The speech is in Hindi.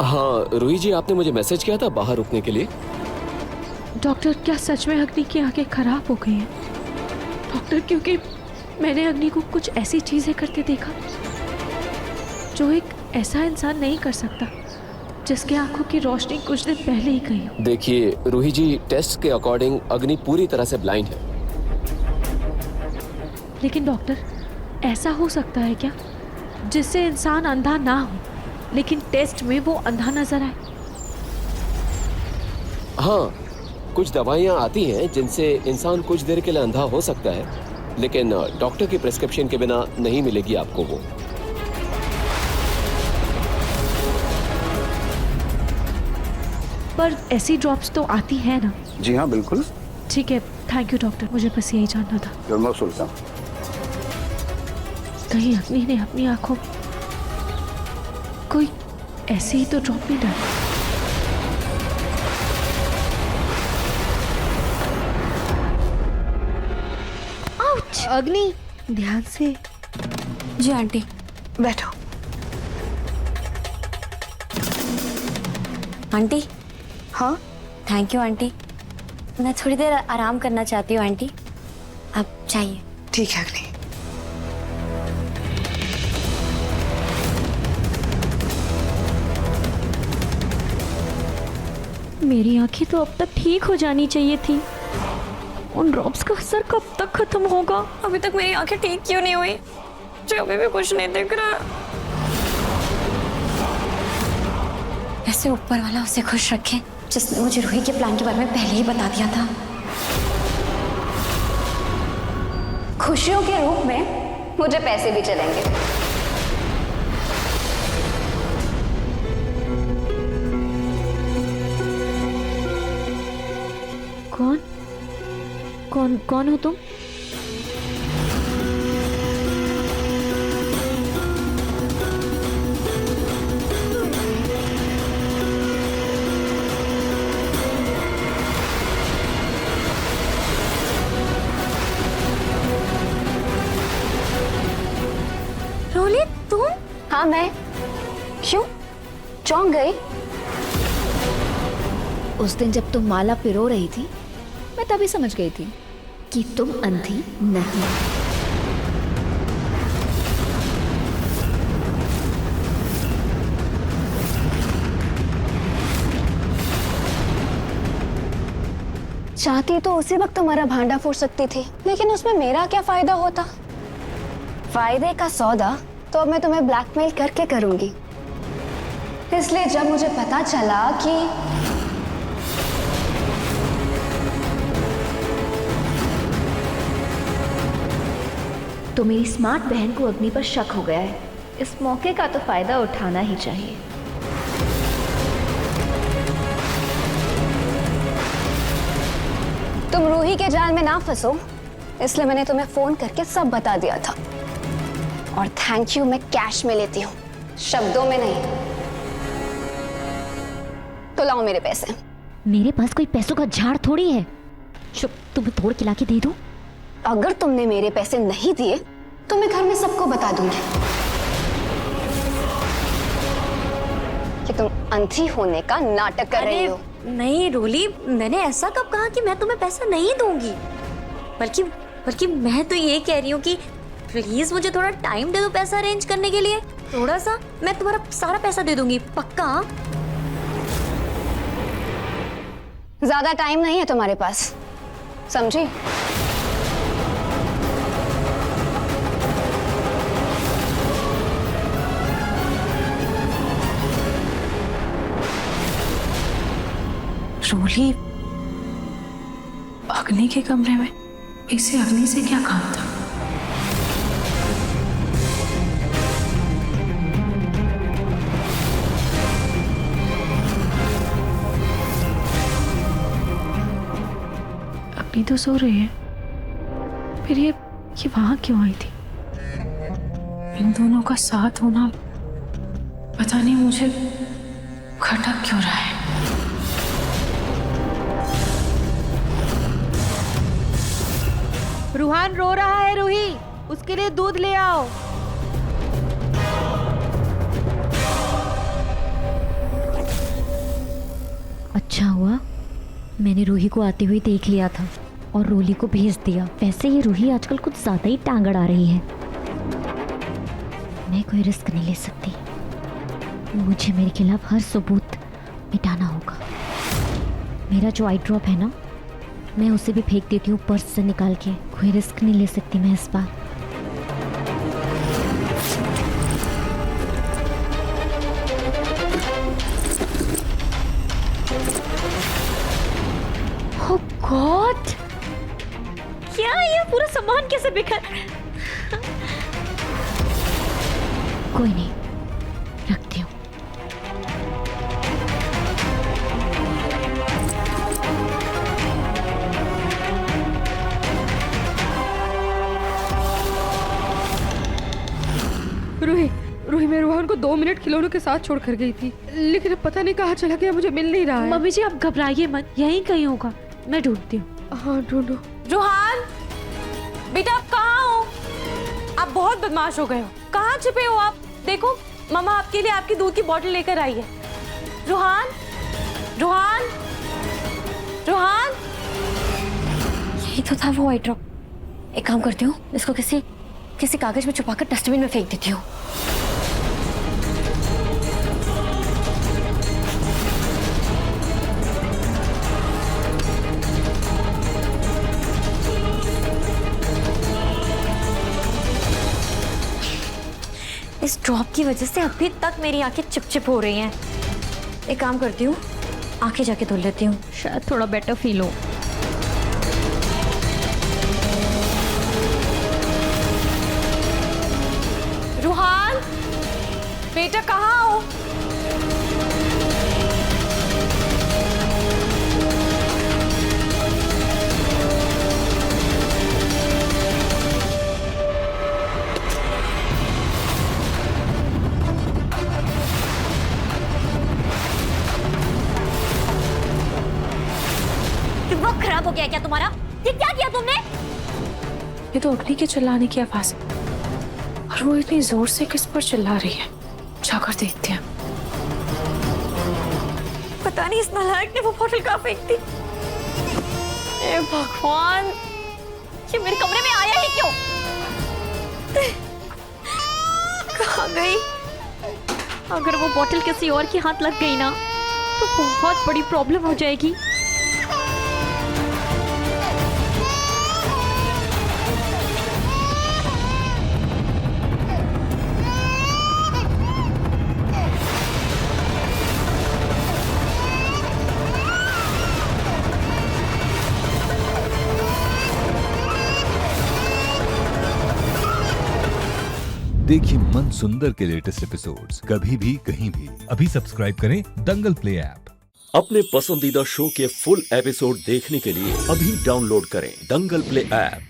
हाँ रूही जी, आपने मुझे मैसेज किया था बाहर रुकने के लिए। डॉक्टर, क्या सच में अग्नि की आंखें खराब हो गई हैं? डॉक्टर, क्योंकि मैंने अग्नि को कुछ ऐसी चीजें करते देखा जो एक ऐसा इंसान नहीं कर सकता जिसके आंखों की रोशनी कुछ दिन पहले ही गई हो। देखिए रूही जी, टेस्ट के अकॉर्डिंग अग्नि पूरी तरह से ब्लाइंड है। लेकिन डॉक्टर, ऐसा हो सकता है क्या जिससे इंसान अंधा ना हो लेकिन टेस्ट में वो अंधा नजर आए? हाँ, कुछ दवाइयाँ आती हैं जिनसे इंसान कुछ देर के लिए अंधा हो सकता है, लेकिन डॉक्टर की प्रिस्क्रिप्शन के बिना नहीं मिलेगी आपको वो। पर ऐसी ड्रॉप्स तो आती है ना? जी हाँ बिल्कुल। ठीक है, थैंक यू डॉक्टर, मुझे बस यही जानना था। You're most welcome। कहीं अग्नि ने अपनी आंखों में कोई ऐसे ही तो ड्रॉप नहीं डाला? अग्नि, ध्यान से। जी आंटी। बैठो। आंटी। हाँ थैंक यू आंटी। मैं थोड़ी देर आराम करना चाहती हूँ आंटी, आप चाहिए? ठीक है अग्नि। मेरी आंखें तो अब तक ठीक हो जानी चाहिए थी। उन ड्रॉप्स का असर कब तक खत्म होगा? अभी तक मेरी आंखें ठीक क्यों नहीं हुई? मुझे अभी भी कुछ नहीं दिख रहा। ऐसे ऊपर वाला उसे खुश रखे जिसने मुझे रूही के प्लान के बारे में पहले ही बता दिया था। खुशियों के रूप में मुझे पैसे भी चलेंगे। कौन कौन कौन हो तुम? रोली तुम? हाँ मैं। क्यों चौंक गई? उस दिन जब तुम माला पिरो रही थी, मैं तभी समझ गई थी कि तुम अंधी नहीं। चाहती तो उसी वक्त तुम्हारा भांडा फोड़ सकती थी, लेकिन उसमें मेरा क्या फायदा होता? फायदे का सौदा तो अब मैं तुम्हें ब्लैकमेल करके करूंगी। इसलिए जब मुझे पता चला कि तो मेरी स्मार्ट बहन को अग्नि पर शक हो गया है, इस मौके का तो फायदा उठाना ही चाहिए। तुम रूही के जाल में ना फंसो, इसलिए मैंने तुम्हें फोन करके सब बता दिया था। और थैंक यू मैं कैश में लेती हूँ, शब्दों में नहीं। तो लाओ मेरे पैसे। मेरे पास कोई पैसों का झाड़ थोड़ी है। चुप, तुम्हें तोड़ के लाके दे दूं? अगर तुमने मेरे पैसे नहीं दिए तो मैं घर में सबको बता दूंगी कि तुम अंधी होने का नाटक कर रही हो। नहीं रोली, मैंने ऐसा कब कहा कि मैं तुम्हें पैसा नहीं दूंगी? बल्कि मैं तो ये कह रही हूँ कि प्लीज मुझे थोड़ा टाइम दे दो पैसा अरेंज करने के लिए। थोड़ा सा, मैं तुम्हारा सारा पैसा दे दूंगी, पक्का? ज्यादा टाइम नहीं है तुम्हारे पास, समझी? रोली, अग्नि के कमरे में इसे अग्नि से क्या काम था? अग्नि तो सो रही है, फिर ये वहां क्यों आई थी? इन दोनों का साथ होना पता नहीं मुझे खटक क्यों रहा है। रूहान रो रहा है, रूही उसके लिए दूध ले आओ। अच्छा हुआ मैंने रूही को आते हुए देख लिया था और रोली को भेज दिया। वैसे ये रूही आजकल कुछ ज्यादा ही टांगड़ आ रही है। मैं कोई रिस्क नहीं ले सकती। मुझे मेरे खिलाफ हर सबूत मिटाना होगा। मेरा जो आई ड्रॉप है ना, मैं उसे भी फेंक देती हूँ पर्स से निकाल के। कोई रिस्क नहीं ले सकती मैं इस बार। ओह गॉड, क्या ये पूरा सामान कैसे बिखर? कोई नहीं, रखती हूँ। रूही मैं रोहन को 2 मिनट खिलौनों के साथ छोड़ कर गई थी, लेकिन अब पता नहीं कहाँ चला गया, मुझे मिल नहीं रहा है। मम्मी जी आप घबराइए मत, यहीं कहीं होगा, मैं ढूंढती हूँ। हाँ ढूंढो। रूहान बेटा आप कहाँ हो? आप बहुत बदमाश हो गए हो। कहाँ छिपे हो आप? देखो मम्मा आपके लिए आपकी दूध की बोतल लेकर आई है। रूहान, रूहान, रूहान। यही तो था वो आई ड्रॉप। एक काम करती हूँ, इसको किसी कागज में छुपाकर डस्टबिन में फेंक देती हूँ। इस ड्रॉप की वजह से अभी तक मेरी आंखें चिपचिप हो रही हैं। एक काम करती हूँ, आंखें जाके धुल लेती हूँ, शायद थोड़ा बेटर फील हो। रूहान बेटा कहाँ हो? दिमाग खराब हो गया क्या तुम्हारा? ये क्या किया तुमने? ये तो अग्नि के चिल्लाने की आवाज है और वो इतनी जोर से किस पर चिल्ला रही है। जाकर देखते हैं। पता नहीं इस नालायक ने वो बोतल कहाँ फेंक दी। ए भगवान, ये मेरे कमरे में आया ही क्यों? कहाँ गई? अगर वो बोतल किसी और के हाथ लग गई ना तो बहुत बड़ी प्रॉब्लम हो जाएगी। देखिए मन सुंदर के लेटेस्ट एपिसोड्स कभी भी कहीं भी। अभी सब्सक्राइब करें दंगल प्ले ऐप। अपने पसंदीदा शो के फुल एपिसोड देखने के लिए अभी डाउनलोड करें दंगल प्ले ऐप।